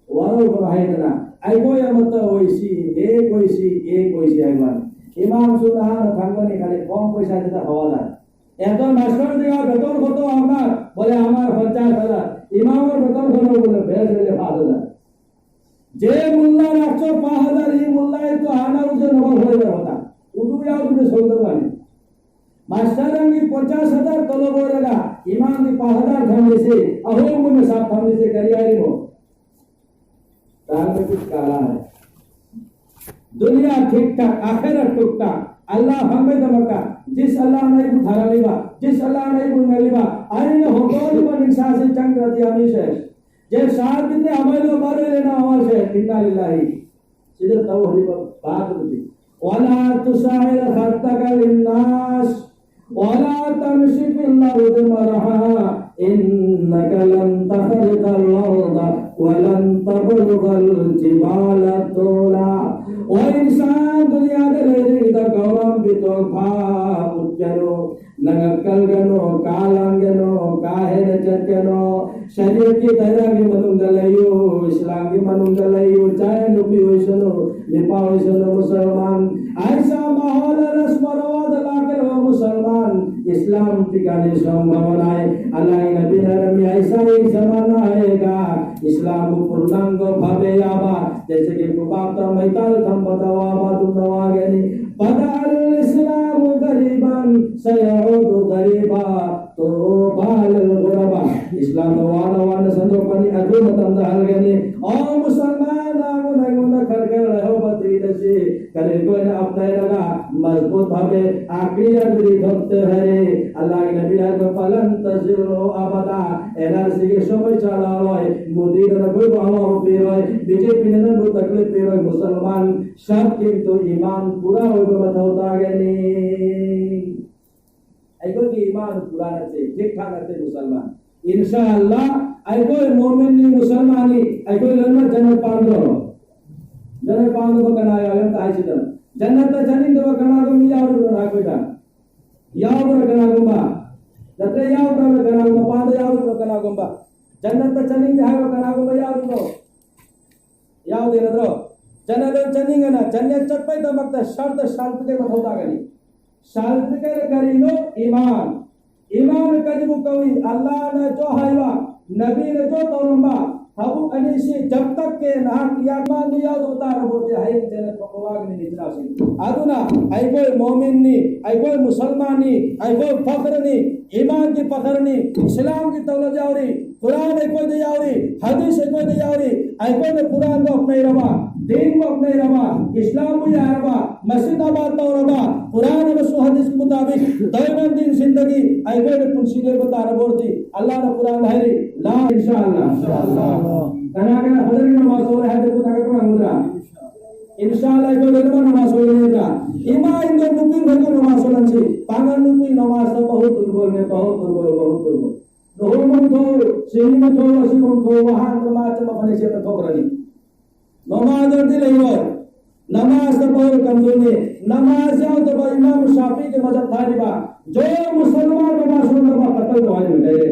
वारो को है ना आई कोई मत होइसी एक होइसी आइमान इमाम सुनान थांगने खाली कम पैसा देता हवाला एतो मास्टर दिया बेतन কত আপনার বলে আমার 50,000 ইমামের বেতন কত বলে বেশ হলে 5,000 যে মোল্লা রাখছো 5,000 এই মোল্লাই তো আনা উজে নব হয়ে যাওয়া উদু যাও তুমি শুনতে পারি মাস্টারাঙ্গি 50,000 তলব হয়েগা ইমাম দি 5,000 থামলে से अहो मुझे साथ थामने से करियारी हो दाल में कुछ काला है दुनिया ठीक ठाक आखिरत ठीक ठाक अल्लाह हमें दमका जिस अल्लाह ने उठारा लेवा जिस अल्लाह ने बुंगा लेवा अरे ने होटल में इंसान से चंग रती हमें से जे साथ कितने हमारे बारे लेना हमारे से इन्ना लिल्लाही सीधे तो हरी बात होती वाला तुसाइल खत्तका लिन्नास वाला तमशी बिल्लाहि मरहा इन्नका लन तखरिकल अर्द वलन तबलुगल जिबाला तोला ओ इंसान दुनिया के लेते गौरव भी तो उच्चनो नगकलगनो कालांगनो काहेर चचनो शरीर की तरह की मनुंगलयो इस्लाम की मनुंगलयो चाहे नुबी होइसनो निपा होइसनो मुसलमान ऐसा माहौल रस्म रवाज लाकर वो मुसलमान इस्लाम ठिकाने संभावनाएं अल्लाह नबी नरमी ऐसा एक जमाना आएगा इस्लाम पूर्णांग भावे आवा जैसे कि कुबाता मैताल थम बतावा बातु दवागनी बदल इस्लाम गरीबन सयउद गरीबा तो बाल गुरबा इस्लाम वाला संदोपनी अदु मतंद हलगनी ओ मुसलमान आगो नगुंदा करके रहो बती दसी करे को ने अपने लगा मजबूत भावे आखिरी अदरी धरते है अल्लाह के नबी को पालन तजिरो अबदा एनआरसी के समय चला होय मोदी ने कोई बावा पेरोय बीजेपी ने न तकलीफ पेरोय मुसलमान सब के तो ईमान पूरा होगा बताओता गनी ऐको की ईमान पूरा रहते ठीक ठाक रहते मुसलमान इंशाअल्लाह ऐको मोमिन नि मुसलमानी ऐको लन्ना जन्नत पांदो को कनाया है ताई सिदन जन्नत जनिन दो कना को मिया और राखोटा याव कना गोबा जते याव कना गोबा पांद याव कना गोबा जन्नत जनिन हाव कना गोबा याव दे रद्रो जन्नत जनिन ना जन्नत चटपै तो मत शर्त शांत के मत होता गनी शांत के करिनो ईमान कजबु कवि अल्लाह ने जो हायवा नबी ने जो तौरंबा हबु अनिसी जब तक के ना किया मान दिया तो उतार बोते है जन्नत को वाग ने निचरा से अदुना आई कोई मोमिन नी आई कोई मुसलमान नी आई कोई फख्र नी ईमान की फख्र नी इस्लाम की दौलत जावरी कुरान को दे जावरी हदीस को दे जावरी आई कोई ने कुरान को अपने रवा दीन को अपने रवा इस्लाम को या रवा मस्जिद आबाद तो रवा कुरान और हदीस के मुताबिक दैनंदिन जिंदगी आई कोई ने पुंसी दे बता रबोती अल्लाह ने कुरान है ला इंशाअल्लाह कना हजर की नमाज हो रहा है देखो ताकत में मुद्रा इंशाअल्लाह को लेकर नमाज हो लेगा इमा इन नुपी भको नमाज होलन से पागल नुपी नमाज तो बहुत दुर्बल दोहमन तो सेनी में तो असी को वहां नमाज में बने से तो ठोकरनी नमाज दे लेयो नमाज तो बहुत कमजोर ने नमाज जाओ तो इमाम शाफी के मजहब था रिबा जो मुसलमान नमाज सुनबा कत्ल तो है गए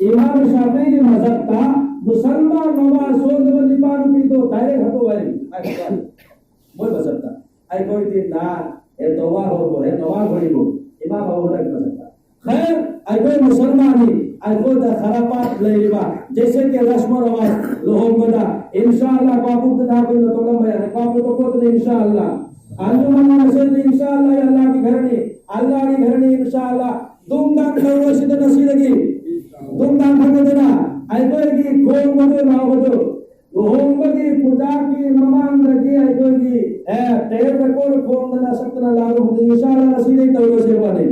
इमाम शाफी के मजहब था मुसलमान नमाज सुनबा निपान भी तो डायरेक्ट हतो है बोल बसता आई कोई दिन ना ए तवा हो है तवा होइबो इमाम बाबू रख सकता खैर आई कोई मुसलमानी आई कोई खराबात लेबा जैसे कि रस्म रवाज लोहम बदा इंशाअल्लाह काबू ना कोई तो लम है काबू तो को इंशाअल्लाह अंजुमन मस्जिद इंशाअल्लाह अल्लाह की घरनी इंशाअल्लाह धूमधाम करो सिद्ध नसीरगी धूमधाम कर देना आई कोई की गोम मदो ना हो लोहम की पूजा की ममान रखी आई कोई की है टेप रिकॉर्ड खोल देना सतना लागू इंशाअल्लाह नसीरगी तो से बने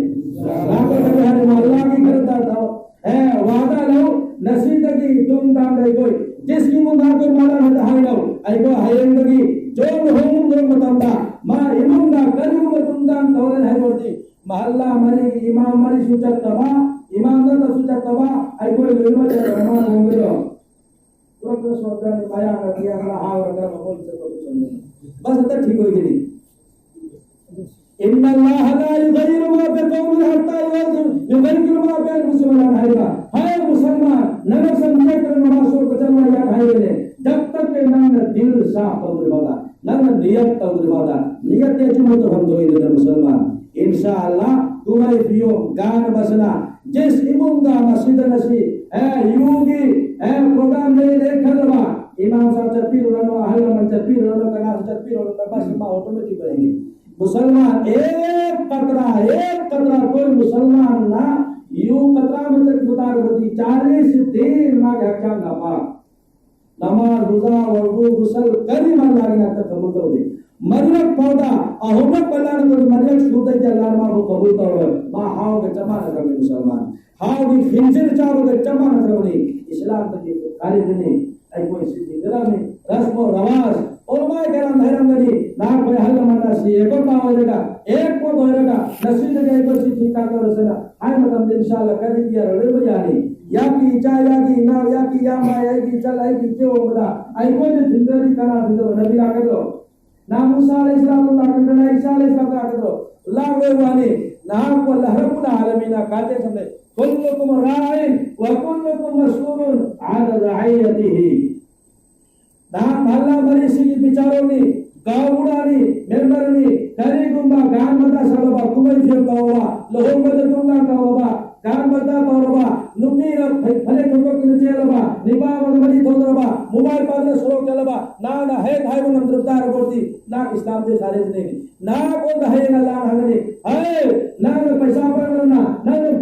लाखों हर अल्लाह की करता था है वादा लो नसीब की धूमधाम ले कोई जिसकी मुंगा को माला होता है लो आई mahalla mari imam mari sucat taba imam na sucat taba ai koi lelma ja rahman hongero pura soda ni maya ka diya kala hawa ka bol se ko chonne bas ta ठीक हो गई inna allaha la yughayyiru ma bi qawmin hatta yughayyiru ma bi anfusihim hai musalman nanak samjhe kar namazo bacana ya hai ne jab tak ke nang dil saaf hoga hoga nang niyat hoga niyat ke chimo to हम तो इधर मुसलमान इंशाअल्लाह तुम्हारे प्रियो गान बसना जिस इमुंगा मस्जिद नसी है युगी है प्रोग्राम नहीं देखल बा इमाम साहब चप्पी रोनो अहल मन चप्पी रोनो कना चप्पी रोनो बस मा ऑटोमेटिक बनेंगे मुसलमान एक कतरा कोई मुसलमान ना यू कतरा में तक उतार होती 40 दिन ना हक्का ना पा नमाज रोजा वुजू गुसल करी मन लागना तक कबूल तो दे मरियक पौधा अहमद पलान को मरियक शुद्ध के अल्लाह मा को कबूल तो मा हाव के जमा न करने मुसलमान हाव की फिंजर चारो के जमा न करने इस्लाम के कार्य देने आई कोई सिद्धि करा में रस्म रवाज उलमा करम धर्म गनी ना कोई हल मना सी एक पावरेगा एक को होएगा नसीब के एक सिद्धि का करसना हाय मतलब इंशाअल्लाह कर दिया रे बयानी या की चा या की ना या की या मा या की चल आई की जो बड़ा आई कोई जिंदगी करा दो नबी ला कर दो ना मूसा अलैहिस्सलाम ला कर दो ईसा अलैहिस्सलाम ला कर दो ला वे वाली ना को अल्लाह रब्बुल आलमीन काते समझे कुल्लुकुम राइन व कुल्लुकुम मसऊलुन अन रइयतिही ना अल्लाह मरी सी बिचारों ने गावुडानी मेंबरनी करी गुंबा गान बता सलबा कुमई फिर गावा लोहो बता गुंगा गावा गान बता तोरबा नुमीर फले कोको के चेलबा निबा मगमदी तोरबा मोबाइल पर सुरो चलबा ना है भाई वो मंत्रदार बोलती ना इस्लाम दे सारे नहीं ना को है अल्लाह हंगने है ना पैसा पर ना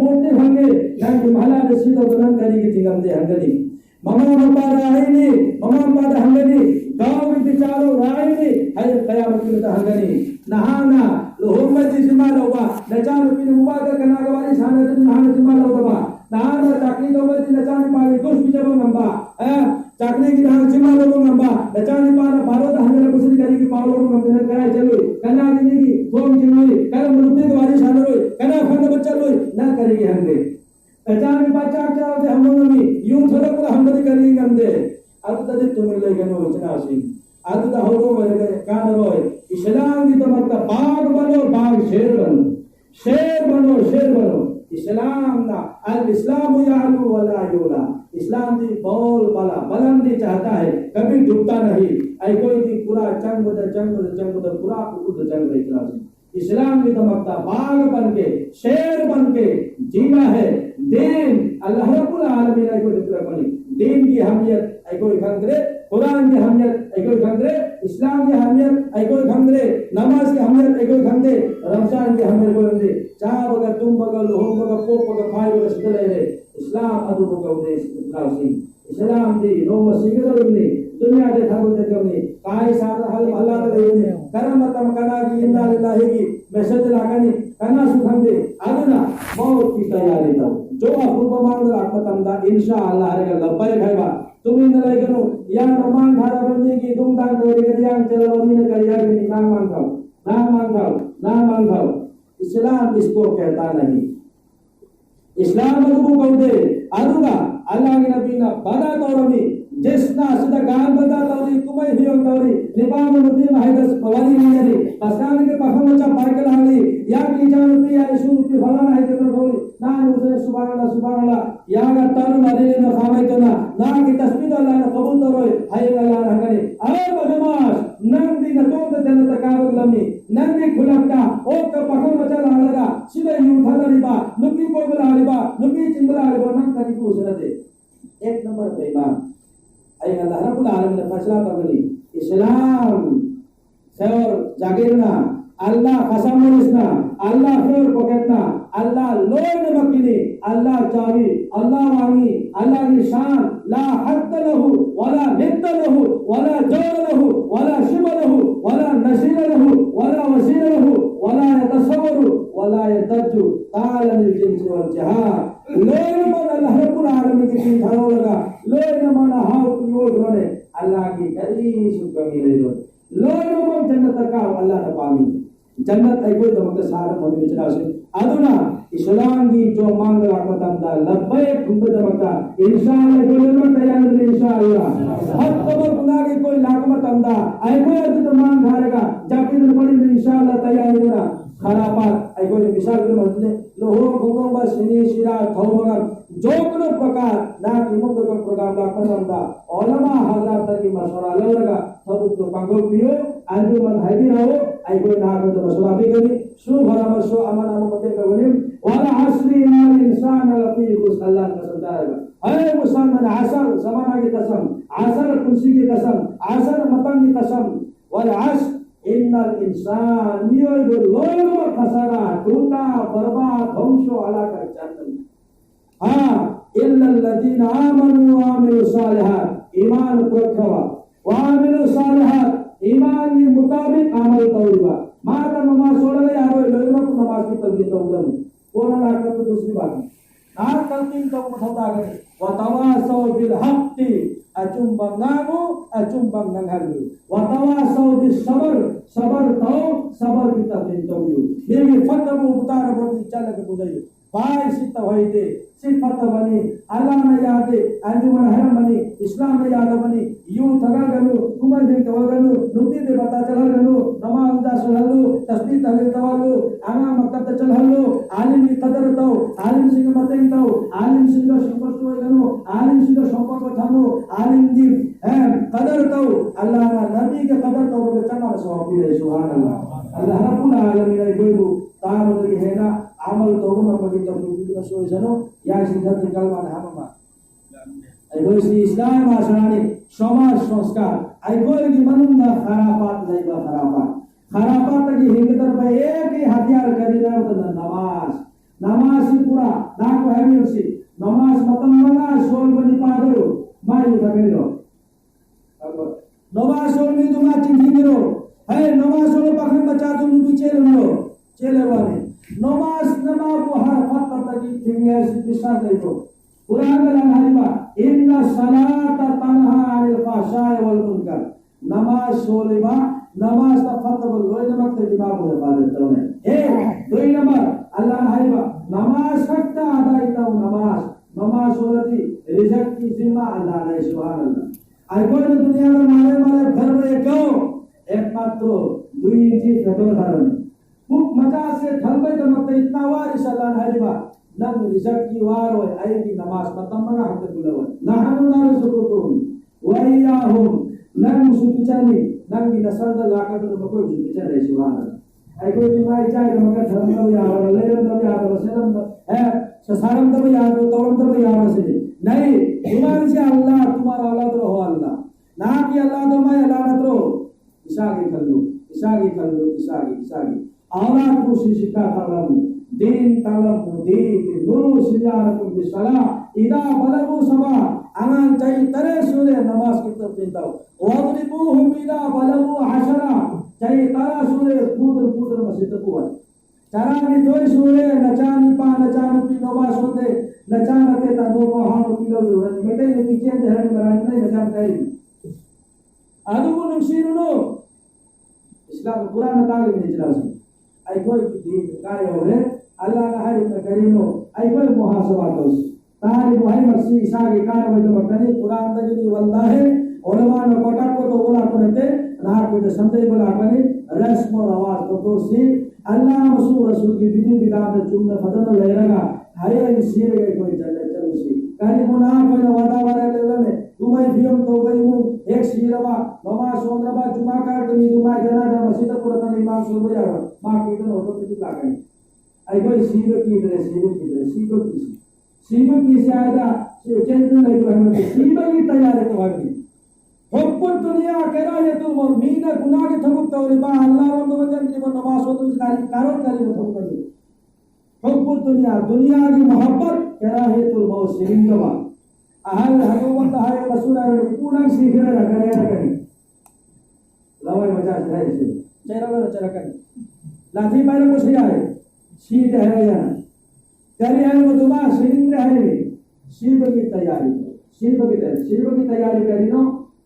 बोलते हंगे ना भला दे सीधा बदन करी की थिगम दे हंगनी ममा बाबा राहिनी ममा बाबा हंगनी गांव में बिचारो राहिनी है कयामत में हंगनी नहाना लोहमती जिमा लोबा नचान पिन मुबारक कनागवारी साने नहाना जिमा लोबा नहाना चाकरी लोबती नचान पावे कुछ बिचबो नंबा चाकरी की नहाना जिमा लोबो नंबा नचान पाना भारत हंगले कुछ करी की पावलो नंबे न कराय चलो कना की फोम जिमोई कर मुरुते के वारी साने रोई कना फंड बच्चा रोई ना करेगी हंगे पहचान बच्चा क्या होते हम लोगों में यूं थोड़ा पूरा हम लोग करेंगे हमदे अब तक तुम लेके नो इतना सी आज तो हो मेरे कान रोए इस्लाम की तो मतलब बाग बनो बाग शेर बनो इस्लाम ना अल इस्लाम यालू वला युला इस्लाम दी बोल वाला बुलंदी चाहता है कभी झुकता नहीं आई कोई की पूरा जंग पूरा उड़ जंग इतना इस्लाम की तमक्ता बाग बन के शेर बन के जीना है दीन अल्लाह रब्बुल आलमीन को डिक्लेयर करी दीन की अहमियत आई कोई खंगरे कुरान की अहमियत आई कोई खंगरे इस्लाम की अहमियत आई कोई खंगरे नमाज की अहमियत आई कोई खंगरे रमजान की अहमियत कोई खंगरे चाह बगा तुम बगा लोह बगा पोप बगा फाय बगा सिदले रे इस्लाम अदु बगा उदेश इस्लाम दी नो मसीगरनी दुनिया के थागो ते करनी काय सारा हल अल्लाह ने देने करम तम कना की इन्ना लिल्लाहि की मैसेज लगानी कना सुखंदे आदना मौत की तैयारी था जो अपूर्व मांग आत्मतम दा इंशाअल्लाह रे लब्बाई खाइबा तुम इन लेगनो या नमान धारा बनने की तुम दान करे दियां चलो नी करिया की नाम मांगो इस्लाम इसको कहता नहीं इस्लाम अदबु कौदे अदुगा अल्लाह के नबी ना बड़ा तौरमी जिसना सदा गान बता तौरी कुमई हियो तौरी निपाम नुती माहिदस पवारी नियरी पसान के पखम चा पाकल हाली या की जानती या इसु की फलाना है तो बोली ना उसे सुभान अल्लाह या का तानु मदीने न खामे तो ना की तस्बीह अल्लाह ने कबूल तो रोए हाय अल्लाह हंगनी अरे बदमाश नंदी न तो जन्नत का लमी नंदी खुलका ओ का पखम चा लगा सीधे यूं थला रिबा नुकी को बला रिबा नुकी चिंबला रिबा नंग करी को उसने दे एक नंबर पे इमाम आई अल्लाह रब्बुल आलमीन ने फैसला करनी इस्लाम सेवर जागीरना अल्लाह कसमनिसना अल्लाह फेर पकड़ना अल्लाह लोय न मक्किनी अल्लाह चावी अल्लाह वांगी अल्लाह की शान ला हद लहु वला निद लहु वला जौर लहु वला शिब लहु वला नसीर लहु वला वसीर लहु वला यतसव्वरु वला यतजु तालन जिन्स वल जहाद लोय मन अल्लाह रब्बुल आलमीन की धारो लगा लोय मन हाउ योड रोने अल्लाह की करी सुकमी ले लो लोय मन जन्नत का अल्लाह ने पामी jannat ai koi damak sara mami chira se aduna islam gi jo mang la matanda labbaik khumba damak inshallah koi ma tayar ne inshallah hat khabar guna ge koi lag matanda ai koi adu mang dharega japin padi inshallah tayar ne na kharapat ai koi misal ke madne loho gongo ba sini sira thaumaga जो कुनो प्रकार ना किमो को program la matanda ulama hazrat ki maswara lawraga thabu to pangol piyo anju man haidi raho ai koi na ko maswara be gani su bharama su amana mo mate ka gani wala asri al insan lafi sallan ka sadara ay musalman asar zamana ki qasam asar kursi ki qasam asar matan ki qasam wal asr innal insan yudullu khasara tuta barbat dhamsho ala ka jannam इल्लल्लज़ीना आमनु व अमिलुस सालिहात ईमान प्रखवा व अमिलुस सालिहात ईमान के मुताबिक अमल तौबा माता नमाज सोड़े यारो लोग नमाज की तलकी तौबा नहीं कौन ना कर तो दूसरी बात ना तलकी तो मथौदा करे व तवासौ बिल हक़्क़ि अचुम बंगामु अचुम बंगंगलु व तवासौ बिस सबर सबर तो सबर की तलकी तौबा ये फतबु उतार बोती चल के बुझाई बाय सित होइदे सिफत बनी अल्लाह ने यादे अंजुमन हरम बनी इस्लाम ने याद बनी यू थगा गनु कुमर दिन तवगनु नुती दे बता चला गनु नमाज दा सुहलु तस्बीह तहलील तवलु आना मक्तब चल हल्लु आलिम की कदर तो आलिम सिंह मतें तो आलिम सिंह संपर्क गनु आलिम सिंह संपर्क थानु आलिम दी कदर तो अल्लाह ना नबी के कदर तो बे चमा सवाब दे सुभान अल्लाह अल्लाह रब्बुल आलमीन रे गोबु ताम दे हेना amal tawma bagi tawhid ka so jano ya sidat kalma hamama ai goi si islam asani samaj sanskar ai goi ki manunda kharapat laiba kharapat ki hingitar ba ek hi hathiyar karina to namaz pura na ko hamisi namaz matamana sol bani padu mai udagero namaz sol mi duma chingiro hai namaz sol pakhan bacha tu chele wale नमाज नमाज हर फक्त की दुनिया से दिशा दे दो कुरान में हरीबा इन्ना सलात तनहा अनिल फहशाय वल मुनकर नमाज सोलेबा नमाज का फक्त लोय नमक ते दिमाग हो पाले तो ने ए दो नंबर अल्लाह हरीबा नमाज फक्त अदा इता नमाज सोलती रिजक की जिम्मा अल्लाह ने सुभान अल्लाह आई कोई दुनिया में मारे घर में क्यों एकमात्र 2 इंच फेटो धारण बुक मजा से ढलबे तो मत इतना वार इंशाल्लाह हरीबा नम रिजक की वार होय आई की नमाज खत्म मगा हक बुलाव नहनु नारजुकुम वइयाहुम नम सुपिचानी नम की नसल द लाका तो बको सुपिचा रे सुभान आई कोई बीमारी चाहे तो मगर धर्म तो यार लेरम तो यार वसलम है ससारम तो यार तौरम तो यार से नहीं ईमान से अल्लाह तुम्हारा औलाद रहो अल्लाह ना कि अल्लाह तो मैं लानत रो इशागे कर लो औलाद को शिक्षा तालम दिन गुरु सिजारकुम बिसला इदा बलगु समा आंगन चाहिए तरे सूर्य नमाज की तरफ देता वद्रिबुहुम इदा बलगु हशरा चाहिए तारा सूर्य कूद मस्जिद को चारानी जोई सूर्य नचानी पी नमाज होते नचानते ता दो हां किलो मेटे पीछे जहन कराने नहीं नचान करी अदुबु नसीरुनो इस्लाम कुरान तालीम ने चला आई कोई दी काय होले अल्लाह ना हरि में करीनो आई कोई मुहासबा तो तारी वही मक्सी ईसा के कार में तो बकनी कुरान तजनी वल्लाह उलमा ने कोटा को तो बोला करते ना को तो संते बोला कनी रस्म और आवाज तो सी अल्लाह रसूल की विधि विधान चुनने फजल ले रहा हरे सीर गए कोई चल सी काली मुना कोई वादा वाला लेवल में तुम्हारी फिल्म तो गई मु एक सीरवा नमाज सोंद्रबा जुमा का कमी जुमा जनाजा मस्जिद पूरा का इमाम सुन जावा मां की तो होतो किसी लागे आई कोई सीर की से आया चेंज नहीं तो हम सीर की तैयारी तो होगी हुक्म दुनिया केरा ये तो मुमीन गुनाह के थबुक तो बा अल्लाह रब वजन की नमाज हो तो कारण करी तो करी हुक्म दुनिया की मोहब्बत केरा ये तो मौसिन का ahal hakumat ahal rasul pulang sihir kari lawai baca saya sih cara kan लाठी पैर को सिया है सीध है या करी है वो तुम्हारा सिरिंद्र है शिव की तैयारी करी नो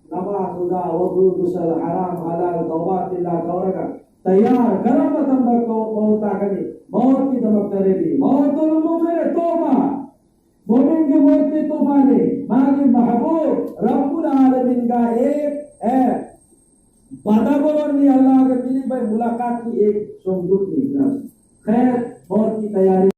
नमाज रोजा वुजू गुस्ल हराम हलाल तौबा तिल्ला दौरा का तैयार गरम तंबक को मौत आकनी मौत की दमक करेगी मौत में तोबा मोमिन की मौत के तूफाने मांगे महबूब रब्बुल आलमीन का एक है बादाबोर ने अल्लाह के मिली भाई मुलाकात की एक संजुक नहीं खैर मौत की तैयारी